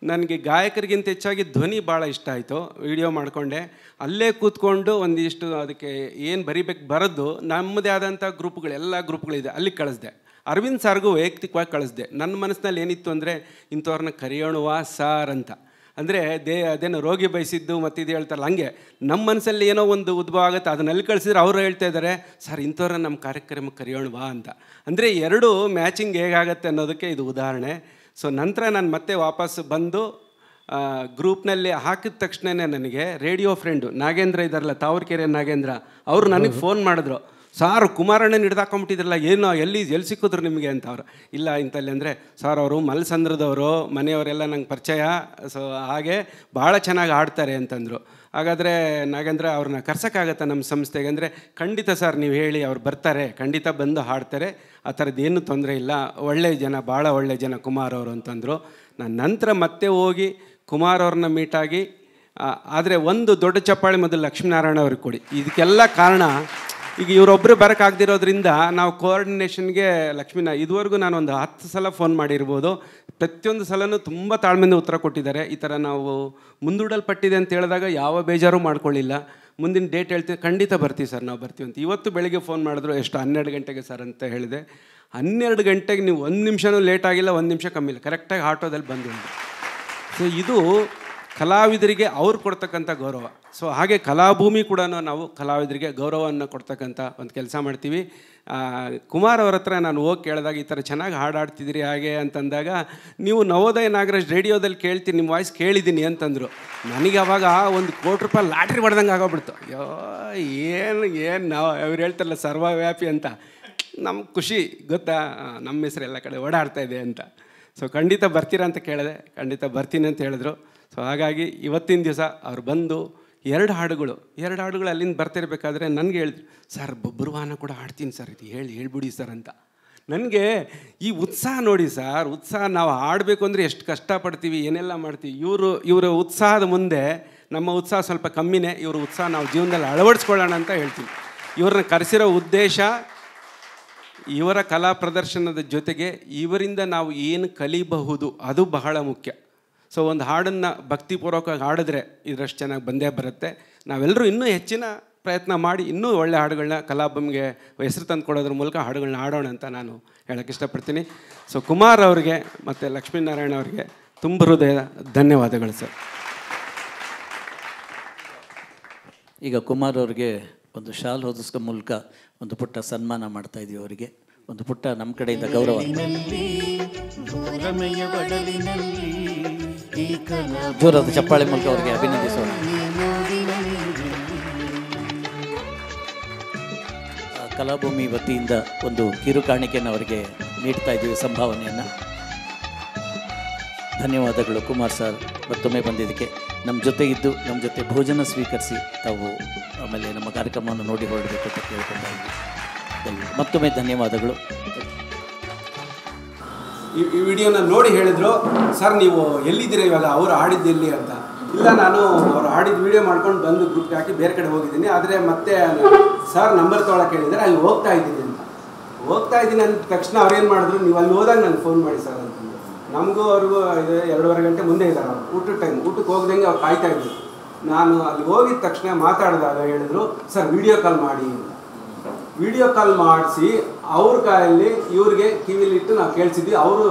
Speaker 3: ನನಗೆ ಗಾಯಕರಿಗಿಂತ ಹೆಚ್ಚಾಗಿ ಧ್ವನಿ ಭಾಳ ಇಷ್ಟ ಆಯಿತು. ವಿಡಿಯೋ ಮಾಡಿಕೊಂಡೆ, ಅಲ್ಲೇ ಕೂತ್ಕೊಂಡು ಒಂದಿಷ್ಟು ಅದಕ್ಕೆ ಏನು ಬರಿಬೇಕು ಬರೋದು ನಮ್ಮದೇ ಆದಂಥ ಎಲ್ಲ ಗ್ರೂಪ್ಗಳಿದೆ, ಅಲ್ಲಿಗೆ ಕಳಿಸ್ದೆ. ಅರವಿಂದ್ ಸಾರ್ಗೂ ವೈಯಕ್ತಿಕವಾಗಿ ಕಳಿಸ್ದೆ. ನನ್ನ ಮನಸ್ಸಿನಲ್ಲಿ ಏನಿತ್ತು ಅಂದರೆ, ಇಂಥವ್ರನ್ನ ಕರೆಯೋಣವಾ ಸಾರ್ ಅಂತ. ಅಂದರೆ ಅದೇನು ರೋಗಿ ಬಯಸಿದ್ದು ಮತ್ತು ಇದು ಹೇಳ್ತಾರಲ್ಲ, ಹಂಗೆ ನಮ್ಮ ಮನಸ್ಸಲ್ಲಿ ಏನೋ ಒಂದು ಉದ್ಭವ ಆಗುತ್ತೆ, ಅದನ್ನಲ್ಲಿ ಕಳಿಸಿದ್ರೆ ಅವರು ಹೇಳ್ತಾ ಇದ್ದಾರೆ, ಸರ್ ಇಂಥವ್ರನ್ನ ನಮ್ಮ ಕಾರ್ಯಕ್ರಮಕ್ಕೆ ಕರೆಯೋಣವಾ ಅಂತ. ಅಂದರೆ ಎರಡು ಮ್ಯಾಚಿಂಗ್ ಹೇಗಾಗತ್ತೆ ಅನ್ನೋದಕ್ಕೆ ಇದು ಉದಾಹರಣೆ. ಸೊ ನಂತರ ನಾನು ಮತ್ತೆ ವಾಪಸ್ ಬಂದು ಗ್ರೂಪ್ನಲ್ಲಿ ಹಾಕಿದ ತಕ್ಷಣವೇ ನನಗೆ ರೇಡಿಯೋ ಫ್ರೆಂಡು ನಾಗೇಂದ್ರ ಇದ್ದಾರಲ್ಲ, ತಾವರ್ಕೆರೆ ನಾಗೇಂದ್ರ, ಅವರು ನನಗೆ ಫೋನ್ ಮಾಡಿದ್ರು, ಸಾರ್ ಕುಮಾರಣ್ಣನ ಹಿಡ್ದಾಕೊಂಬಿಟ್ಟಿದ್ರಲ್ಲ, ಏನೋ ಎಲ್ಲಿ ಸಿಕ್ಕಿದ್ರು ನಿಮಗೆ ಅಂತ. ಅವರು ಇಲ್ಲ ಇಂಥಲ್ಲಿ ಅಂದರೆ, ಸಾರ್ ಅವರು ಮಲ್ಸಂದ್ರದವರು, ಮನೆಯವರೆಲ್ಲ ನಂಗೆ ಪರಿಚಯ, ಸೊ ಹಾಗೆ ಭಾಳ ಚೆನ್ನಾಗಿ ಆಡ್ತಾರೆ ಅಂತಂದರು. ಹಾಗಾದರೆ ನಾಗೇಂದ್ರ ಅವ್ರನ್ನ ಕರ್ಸೋಕ್ಕಾಗತ್ತೆ ನಮ್ಮ ಸಂಸ್ಥೆಗೆ ಅಂದರೆ, ಖಂಡಿತ ಸರ್ ನೀವು ಹೇಳಿ, ಅವ್ರು ಬರ್ತಾರೆ, ಖಂಡಿತ ಬಂದು ಹಾಡ್ತಾರೆ, ಆ ಥರದ್ದೇನು ತೊಂದರೆ ಇಲ್ಲ, ಒಳ್ಳೆಯ ಜನ, ಭಾಳ ಒಳ್ಳೆಯ ಜನ ಕುಮಾರ್ ಅವರು ಅಂತಂದರು. ನಾನು ನಂತರ ಮತ್ತೆ ಹೋಗಿ ಕುಮಾರ್ ಅವ್ರನ್ನ ಮೀಟಾಗಿ, ಆದರೆ ಒಂದು ದೊಡ್ಡ ಚಪ್ಪಾಳೆ ಮೊದಲು ಲಕ್ಷ್ಮೀನಾರಾಯಣ ಅವ್ರಿಗೆ ಕೊಡಿ. ಇದಕ್ಕೆಲ್ಲ ಕಾರಣ ಈಗ ಇವರೊಬ್ಬರು ಬರೋಕ್ಕಾಗದಿರೋದ್ರಿಂದ ನಾವು ಕೋಆರ್ಡಿನೇಷನ್ಗೆ ಇದುವರೆಗೂ ನಾನು ಒಂದು 10 ಸಲ ಫೋನ್ ಮಾಡಿರ್ಬೋದು. ಪ್ರತಿಯೊಂದು ಸಲನೂ ತುಂಬ ತಾಳ್ಮೆಯಿಂದ ಉತ್ತರ ಕೊಟ್ಟಿದ್ದಾರೆ. ಈ ಥರ ನಾವು ಮುಂದೂಡಲ್ಪಟ್ಟಿದೆ ಅಂತ ಹೇಳಿದಾಗ ಯಾವ ಬೇಜಾರು ಮಾಡ್ಕೊಳ್ಳಿಲ್ಲ. ಮುಂದಿನ ಡೇಟ್ ಹೇಳ್ತೀವಿ, ಖಂಡಿತ ಬರ್ತೀವಿ ಸರ್, ನಾವು ಬರ್ತೀವಿ ಅಂತ. ಇವತ್ತು ಬೆಳಗ್ಗೆ ಫೋನ್ ಮಾಡಿದ್ರು, ಎಷ್ಟು 12 ಗಂಟೆಗೆ ಸರ್ ಅಂತ ಹೇಳಿದೆ. 12 ಗಂಟೆಗೆ ನೀವು 1 ನಿಮಿಷನೂ ಲೇಟ್ ಆಗಿಲ್ಲ, 1 ನಿಮಿಷ ಕಮ್ಮಿ ಇಲ್ಲ, ಕರೆಕ್ಟಾಗಿ ಆಟೋದಲ್ಲಿ ಬಂದು. ಸೊ ಇದು ಕಲಾವಿದರಿಗೆ ಅವ್ರು ಕೊಡ್ತಕ್ಕಂಥ ಗೌರವ. ಸೊ ಹಾಗೆ ಕಲಾಭೂಮಿ ಕೂಡ ನಾವು ಕಲಾವಿದರಿಗೆ ಗೌರವವನ್ನು ಕೊಡ್ತಕ್ಕಂಥ ಒಂದು ಕೆಲಸ ಮಾಡ್ತೀವಿ. ಕುಮಾರ್ ಅವ್ರ ಹತ್ರ ನಾನು ಹೋಗಿ ಕೇಳಿದಾಗ, ಈ ಥರ ಚೆನ್ನಾಗಿ ಹಾಡಾಡ್ತಿದ್ದೀರಿ ಹಾಗೆ ಅಂತಂದಾಗ, ನೀವು ನವೋದಯ ನಾಗರಾಜ್ ರೇಡಿಯೋದಲ್ಲಿ ಕೇಳ್ತೀನಿ, ನಿಮ್ಮ ವಾಯ್ಸ್ ಕೇಳಿದ್ದೀನಿ ಅಂತಂದರು. ನನಗೆ ಅವಾಗ ₹1 ಕೋಟಿ ಲಾಟ್ರಿ ಹೊಡೆದಂಗೆ ಆಗೋಗ್ಬಿಡ್ತು. ಅಯ್ಯೋ ಏನು ನಾವು ಅವ್ರು ಹೇಳ್ತಾರಲ್ಲ ಸರ್ವವ್ಯಾಪಿ ಅಂತ, ನಮ್ಗೆ ಖುಷಿ ಗೊತ್ತಾ, ನಮ್ಮ ಹೆಸರು ಎಲ್ಲ ಕಡೆ ಓಡಾಡ್ತಾ ಇದೆ ಅಂತ. ಸೊ ಖಂಡಿತ ಬರ್ತೀರಾ ಅಂತ ಕೇಳಿದೆ, ಖಂಡಿತ ಬರ್ತೀನಿ ಅಂತ ಹೇಳಿದ್ರು. ಸೊ ಹಾಗಾಗಿ ಇವತ್ತಿನ ದಿವಸ ಅವ್ರು ಬಂದು 2 ಹಾಡುಗಳು ಅಲ್ಲಿಂದ ಬರ್ತಿರ್ಬೇಕಾದ್ರೆ ನನಗೆ ಹೇಳಿದ್ರು, ಸರ್ ಬಬ್ರುವಾಹನ ಕೂಡ ಹಾಡ್ತೀನಿ ಸರ್, ಇದು ಹೇಳ್ಬಿಡಿ ಸರ್ ಅಂತ. ನನಗೆ ಈ ಉತ್ಸಾಹ ನೋಡಿ ಸರ್, ಉತ್ಸಾಹ ನಾವು ಆಡಬೇಕು ಅಂದರೆ ಎಷ್ಟು ಕಷ್ಟಪಡ್ತೀವಿ, ಏನೆಲ್ಲ ಮಾಡ್ತೀವಿ. ಇವರ ಉತ್ಸಾಹದ ಮುಂದೆ ನಮ್ಮ ಉತ್ಸಾಹ ಸ್ವಲ್ಪ ಕಮ್ಮಿನೇ. ಇವ್ರ ಉತ್ಸಾಹ ನಾವು ಜೀವನದಲ್ಲಿ ಅಳವಡಿಸ್ಕೊಳ್ಳೋಣ ಅಂತ ಹೇಳ್ತೀನಿ. ಇವ್ರನ್ನ ಕರೆಸಿರೋ ಉದ್ದೇಶ, ಇವರ ಕಲಾ ಪ್ರದರ್ಶನದ ಜೊತೆಗೆ ಇವರಿಂದ ನಾವು ಏನು ಕಲಿಬಹುದು ಅದು ಬಹಳ ಮುಖ್ಯ. ಸೊ ಒಂದು ಹಾಡನ್ನು ಭಕ್ತಿಪೂರ್ವಕವಾಗಿ ಹಾಡಿದ್ರೆ ಇದರಷ್ಟು ಚೆನ್ನಾಗಿ ಬಂದೇ ಬರುತ್ತೆ. ನಾವೆಲ್ಲರೂ ಇನ್ನೂ ಹೆಚ್ಚಿನ ಪ್ರಯತ್ನ ಮಾಡಿ ಇನ್ನೂ ಒಳ್ಳೆ ಹಾಡುಗಳನ್ನ ಕಲಾಭೂಮಿಗೆ ಹೆಸರು ತಂದು ಕೊಡೋದ್ರ ಮೂಲಕ ಹಾಡುಗಳನ್ನ ಆಡೋಣ ಅಂತ ನಾನು ಹೇಳೋಕ್ಕೆ ಇಷ್ಟಪಡ್ತೀನಿ. ಸೊ ಕುಮಾರ್ ಅವ್ರಿಗೆ ಮತ್ತು ಲಕ್ಷ್ಮೀನಾರಾಯಣ ಅವ್ರಿಗೆ ತುಂಬ ಹೃದಯದ ಧನ್ಯವಾದಗಳು ಸರ್.
Speaker 2: ಈಗ ಕುಮಾರ್ ಅವ್ರಿಗೆ ಒಂದು ಶಾಲ್ ಹೊದಿಸೋ ಮೂಲಕ ಒಂದು ಪುಟ್ಟ ಸನ್ಮಾನ ಮಾಡ್ತಾ ಇದೀವಿ. ಅವರಿಗೆ ಒಂದು ಪುಟ್ಟ ನಮ್ಮ ಕಡೆಯಿಂದ ಗೌರವ. ಜೋರಾದ ಚಪ್ಪಾಳೆ ಮೂಲಕ ಅವರಿಗೆ ಅಭಿನಂದಿಸೋಣ. ಕಲಾಭೂಮಿ ವತಿಯಿಂದ ಒಂದು ಕಿರು ಕಾಣಿಕೆಯನ್ನು ಅವರಿಗೆ ನೀಡ್ತಾ ಇದ್ದೀವಿ, ಸಂಭಾವನೆಯನ್ನು. ಧನ್ಯವಾದಗಳು ಕುಮಾರ್ ಸರ್, ಮತ್ತೊಮ್ಮೆ ಬಂದಿದ್ದಕ್ಕೆ. ನಮ್ಮ ಜೊತೆ ಇದ್ದು ನಮ್ಮ ಜೊತೆ ಭೋಜನ ಸ್ವೀಕರಿಸಿ ತಾವು ಆಮೇಲೆ ನಮ್ಮ ಕಾರ್ಯಕ್ರಮವನ್ನು ನೋಡಿ ಹೊರಡಬೇಕು ಅಂತ ಕೇಳ್ಕೊತಾ ಇದ್ವಿ. ಮತ್ತೊಮ್ಮೆ ಧನ್ಯವಾದಗಳು.
Speaker 3: ಈ ವಿಡಿಯೋನ ನೋಡಿ ಹೇಳಿದ್ರು, ಸರ್ ನೀವು ಎಲ್ಲಿದ್ದೀರಾ ಇವಾಗ, ಅವರು ಆಡಿದ್ದೆಲ್ಲಿ ಅಂತ. ಇಲ್ಲ, ನಾನು ಅವ್ರು ಆಡಿದ ವಿಡಿಯೋ ಮಾಡ್ಕೊಂಡು ಬಂದು ಗ್ರೂಪ್ಗೆ ಹಾಕಿ ಬೇರೆ ಕಡೆ ಹೋಗಿದ್ದೀನಿ. ಆದರೆ ಮತ್ತೆ ಸರ್ ನಂಬರ್ ತೊಗೊಳಕ್ಕೆ ಹೇಳಿದರೆ ಅಲ್ಲಿ ಹೋಗ್ತಾ ಇದ್ದೀನಿ ಅಂತ. ಹೋಗ್ತಾ ಇದ್ದೀನಿ ಅಂದ ತಕ್ಷಣ ಅವ್ರೇನು ಮಾಡಿದ್ರು, ನೀವು ಅಲ್ಲಿ ಹೋದಾಗ ನನಗೆ ಫೋನ್ ಮಾಡಿ ಸರ್ ಅಂತಂದು. ನಮಗೂ ಅವ್ರಿಗೂ 2.5 ಗಂಟೆ ಮುಂದೆ ಇದ್ದಾರೆ ಅವ್ರು. ಊಟದ ಟೈಮ್, ಊಟಕ್ಕೆ ಹೋಗ್ದಂಗೆ ಅವ್ರು ಕಾಯ್ತಾ ಇದ್ರು. ನಾನು ಅಲ್ಲಿ ಹೋಗಿದ ತಕ್ಷಣ ಮಾತಾಡಿದಾಗ ಹೇಳಿದ್ರು, ಸರ್ ವಿಡಿಯೋ ಕಾಲ್ ಮಾಡಿ ಅಂತ. ವಿಡಿಯೋ ಕಾಲ್ ಮಾಡಿಸಿ ಅವ್ರ ಕಾಯಲ್ಲಿ ಇವ್ರಿಗೆ ಕಿವಿಲಿಟ್ಟು ನಾವು ಕೇಳಿಸಿದ್ವಿ. ಅವರು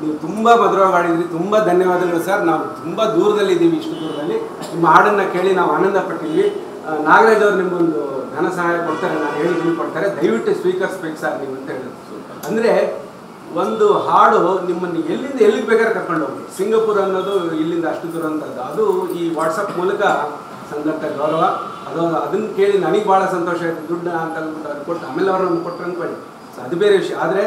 Speaker 3: ನೀವು ತುಂಬ ಮಧುರವಾಗಿ ಆಡಿದ್ರಿ, ತುಂಬ ಧನ್ಯವಾದಗಳು ಸರ್, ನಾವು ತುಂಬ ದೂರದಲ್ಲಿದ್ದೀವಿ, ಇಷ್ಟು ದೂರದಲ್ಲಿ ನಿಮ್ಮ ಹಾಡನ್ನು ಕೇಳಿ ನಾವು ಆನಂದ ಪಟ್ಟಿದ್ವಿ. ನಾಗರಾಜ್ ಅವರು ನಿಮಗೊಂದು ಧನ ಸಹಾಯ ಕೊಡ್ತಾರೆ, ನಾನು ಹೇಳಿದ್ದೀನಿ ಕೊಡ್ತಾರೆ, ದಯವಿಟ್ಟು ಸ್ವೀಕರಿಸ್ಬೇಕು ಸರ್ ನೀವು ಅಂತ ಹೇಳಿದ್ರು. ಅಂದರೆ ಒಂದು ಹಾಡು ನಿಮ್ಮನ್ನು ಎಲ್ಲಿಂದ ಎಲ್ಲಿಗೆ ಬೇಕಾದ್ರೆ ಕರ್ಕೊಂಡು ಹೋಗಿ. ಸಿಂಗಪುರ್ ಅನ್ನೋದು ಇಲ್ಲಿಂದ ಅಷ್ಟು ದೂರ ಅಂತದ್ದು, ಅದು ಈ ವಾಟ್ಸಪ್ ಮೂಲಕ ಸಂದರ್ಭ ಗೌರವ. ಅದನ್ನು ಕೇಳಿ ನನಗೆ ಭಾಳ ಸಂತೋಷ ಆಯಿತು. ದುಡ್ಡು ಅಂತ ಅಂದ್ಬಿಟ್ಟು ಅವ್ರಿಗೆ ಕೊಟ್ಟು ಆಮೇಲೆ ಅವ್ರು ನಮ್ಗೆ ಕೊಟ್ಟರು ಅಂದ್ಕೊಳ್ಳಿ, ಸೊ ಅದು ಬೇರೆ ವಿಷಯ. ಆದರೆ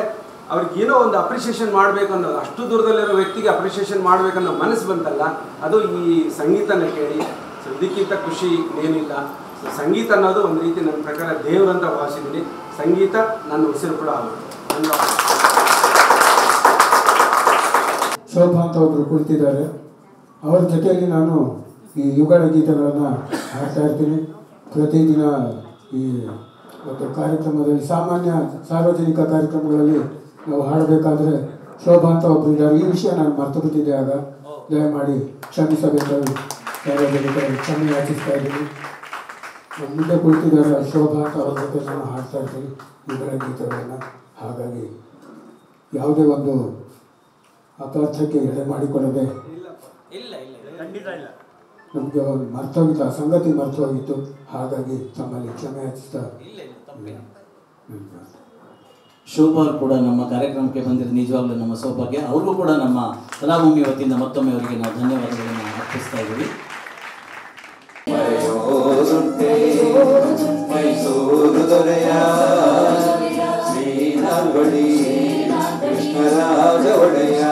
Speaker 3: ಅವ್ರಿಗೇನೋ ಒಂದು ಅಪ್ರಿಷಿಯೇಷನ್ ಮಾಡಬೇಕು ಅನ್ನೋದು, ಅಷ್ಟು ದೂರದಲ್ಲಿರೋ ವ್ಯಕ್ತಿಗೆ ಅಪ್ರಿಷಿಯೇಷನ್ ಮಾಡಬೇಕನ್ನೋ ಮನಸ್ಸು ಬಂತಲ್ಲ, ಅದು ಈ ಸಂಗೀತನ ಕೇಳಿ. ಸೊ ಇದಕ್ಕಿಂತ ಖುಷಿ ಏನಿಲ್ಲ. ಸೊ ಸಂಗೀತ ಅನ್ನೋದು ಒಂದು ರೀತಿ ನನ್ನ ಪ್ರಕಾರ ದೇವರಂತ ಭಾವಿಸಿದ್ದೀನಿ. ಸಂಗೀತ ನನ್ನ ಉಸಿರು ಕೂಡ ಆಗುತ್ತೆ.
Speaker 1: ಶೋಭಾ ಅಂತ ಒಬ್ಬರು ಕುಳಿತಿದ್ದಾರೆ, ಅವರ ಜೊತೆಯಲ್ಲಿ ನಾನು ಈ ಯುಗಳ ಗೀತೆಗಳನ್ನು ಹಾಡ್ತಾ ಇರ್ತೀನಿ. ಪ್ರತಿದಿನ ಈ ಒಂದು ಕಾರ್ಯಕ್ರಮದಲ್ಲಿ, ಸಾಮಾನ್ಯ ಸಾರ್ವಜನಿಕ ಕಾರ್ಯಕ್ರಮಗಳಲ್ಲಿ ನಾವು ಹಾಡಬೇಕಾದ್ರೆ ಶೋಭಾ ಅಂತ ಒಬ್ಬರು ಇದ್ದಾರೆ. ಈ ವಿಷಯ ನಾನು ಮರ್ತು ಬಿಟ್ಟಿದ್ದೆ, ಆಗ ದಯಮಾಡಿ ಕ್ಷಮಿಸಬೇಕಾಗಿ ಸಾರ್ವಜನಿಕರು ಕ್ಷಮೆ ಯಾಚಿಸ್ತಾ ಇದ್ದೀನಿ. ಮುಂದೆ ಕುಳಿತಿದ್ದಾರೆ ಶೋಭಾ ಅಂತ ಅವ್ರ ಜೊತೆ ನಾನು ಹಾಡ್ತಾ ಇರ್ತೀನಿ ಯುಗಳ ಗೀತೆಗಳನ್ನು. ಹಾಗಾಗಿ ಯಾವುದೇ ಒಂದು ಅಪಾರ್ಥಕ್ಕೆ ಎಡೆ ಮಾಡಿಕೊಳ್ಳದೆ ನಮಗೆ ಒಂದು ಮರ್ತೋಗಿತ್ತು, ಆ ಸಂಗತಿ ಮರ್ತೋಗಿತ್ತು. ಹಾಗಾಗಿ ತಮ್ಮಲ್ಲಿ ಕ್ಷಮೆ ಯಾಚಿಸ್ತಾ
Speaker 2: ಶೋಭಾ ಕೂಡ ನಮ್ಮ ಕಾರ್ಯಕ್ರಮಕ್ಕೆ ಬಂದಿರೋ ನಿಜವಾಗ್ಲೂ ನಮ್ಮ ಸೌಭಾಗ್ಯ. ಅವ್ರಿಗೂ ಕೂಡ ನಮ್ಮ ಕಲಾಭೂಮಿ ವತಿಯಿಂದ ಮತ್ತೊಮ್ಮೆ ಅವರಿಗೆ ನಾವು ಧನ್ಯವಾದಗಳನ್ನು ಅರ್ಪಿಸ್ತಾ ಇದ್ದೀವಿ.
Speaker 6: ಮೈಸೂರು ದೊರೆಯ ಶ್ರೀನಾಲ್ವಡಿ ಕೃಷ್ಣರಾಜ ಒಡೆಯ